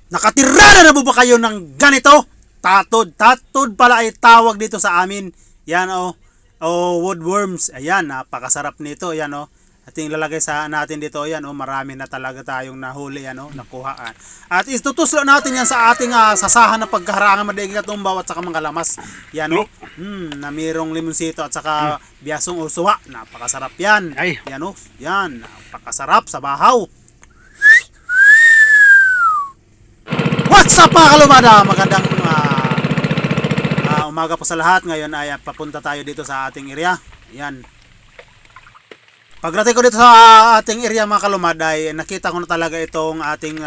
Nakatira na ba kayo ng ganito? Tatod. Tatod pala ay tawag dito sa amin. Yan o. O woodworms. Ayan, napakasarap nito. Yan o. Ating lalagay sa natin dito. Yan o. Marami na talaga tayong nahuli. Yan o. Nakuha. At itutuslo natin yan sa ating sasahan na pagkaharangan madaiging katumbaw at saka mga lamas. Yan o. Na mayroong limonsito at saka biyasong usuwa. Napakasarap yan. Ay. Yan o. Yan. Napakasarap sa bahaw. What's up mga kalumada? Magandang umaga po sa lahat. Ngayon ay papunta tayo dito sa ating area. Yan. Pagdating ko dito sa ating area mga kalumada ay nakita ko na talaga itong ating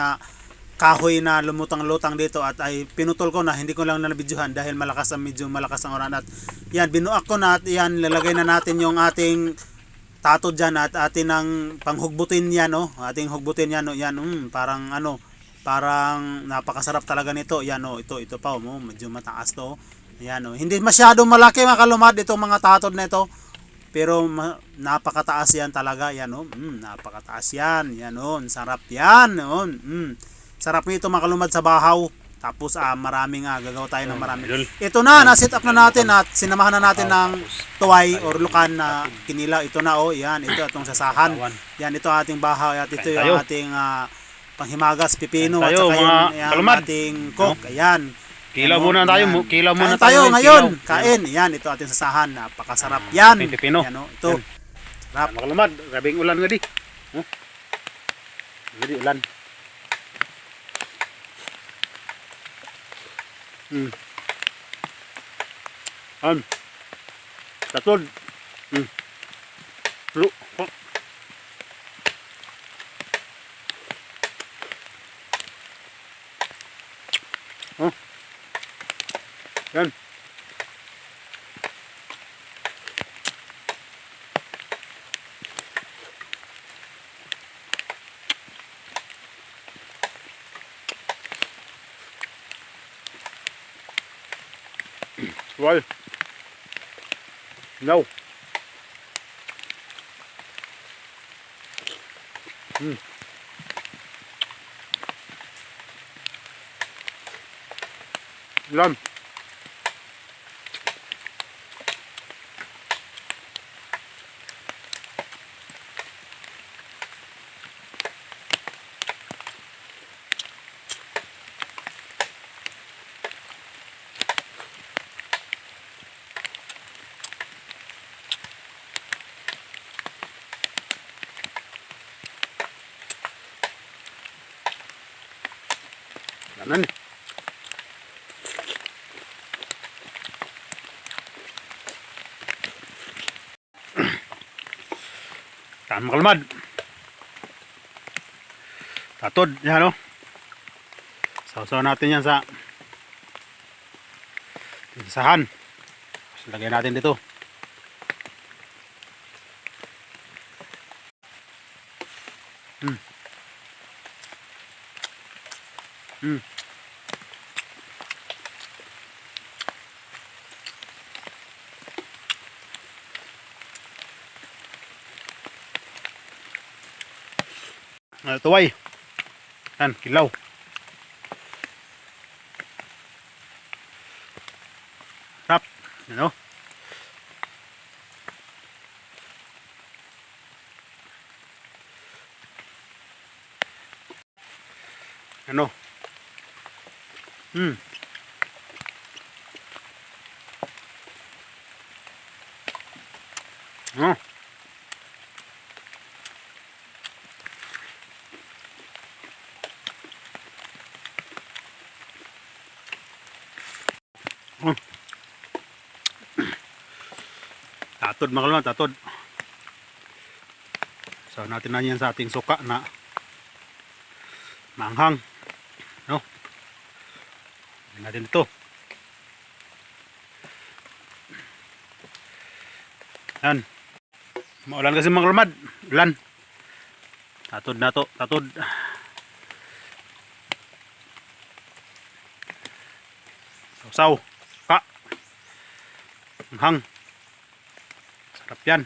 kahoy na lumutang-lutang dito at ay pinutol ko na, hindi ko lang nabidyohan dahil medyo malakas ang ulan. At yan, binuak ko na at yan, lalagay na natin yung ating tato dyan at atin ang panghugbutin yan, no? Ating hugbutin yan, no? Yan, parang napakasarap talaga nito. Yan, no? Ito pa, medyo mataas to. Yan, no? Hindi masyadong malaki mga kalumad itong mga tatod na ito. Pero napakataas yan talaga. Yan, no? Napakataas yan. Yan, no? Sarap yan, no? Sarap nito mga kalumad sa bahaw. Tapos maraming gagawa tayo ng marami. Ito na, na-set up na natin at sinamahan na natin ng tuway or lukan na kinila. Ito na, yan, ito itong sasahan. Yan, ito ating bahaw at ito yung ating panghimagas, pipino at saka yung ating cook. Ayan. Kilaw muna tayo. Kilaw muna tayo ngayon. Kain. Yan, ito ating sasahan. Napakasarap yan. Pipino. Yan, ito. Sarap. Mga kalumad, grabing ulan nga di. Jadi ulan. Tatod. Lu. Yan. Well. No. Lam. Kanan. Tama kalmad. Tatod, yan o. Sausaw natin yan sa isahan. Lagay natin dito. Tuway. Yan, kilaw. Sarap. Ano? Ano? Oh. Tatod mga kalman, tatod. So natin na yan sa ating suka na manghang. No? Lagyan natin ito. Yan. Maulan kasi mga kalmad. Ulan. Tatod na to. Tatod. Sausaw. Ka. Manghang. Sarap yan.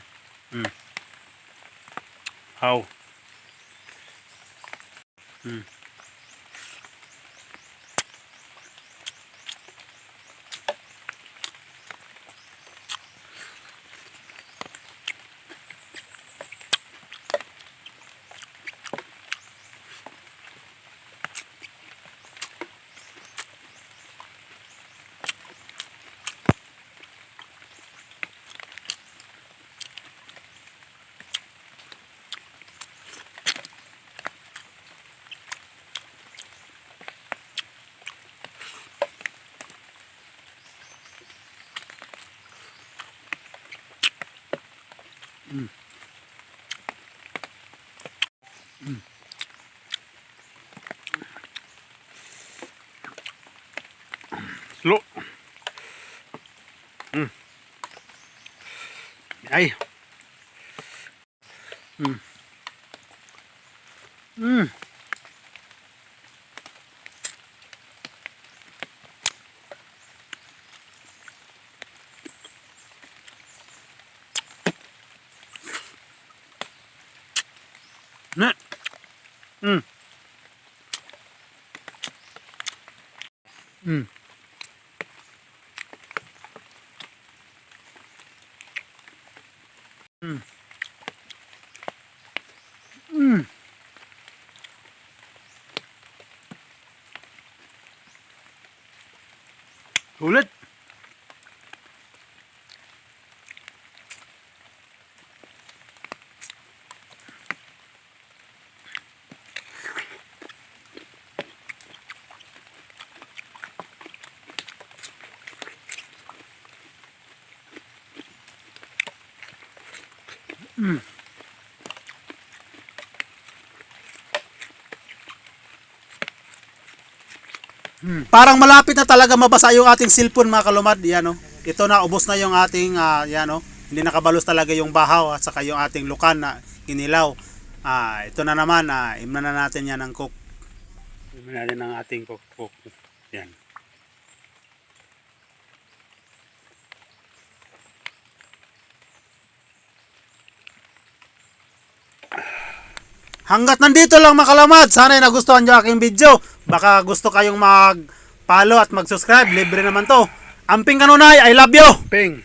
How? Slow. Ay. Ne. Mm. Mm. Mm. Mm. Ulit. Parang malapit na talaga mabasa yung ating cellphone mga kalumad. Yan oh. Ito na, ubos na yung ating yan oh. Hindi nakabalos talaga yung bahaw at saka yung ating lukan na kinilaw. Ito na naman, imna na natin yan ng cook. Imna natin ang ating cook. Yan. Hanggat nandito lang mga kalamad, sana ay nagustuhan nyo aking video. Baka gusto kayong mag-follow at mag-subscribe, libre naman to. Amping kanunay, I love you! Ping.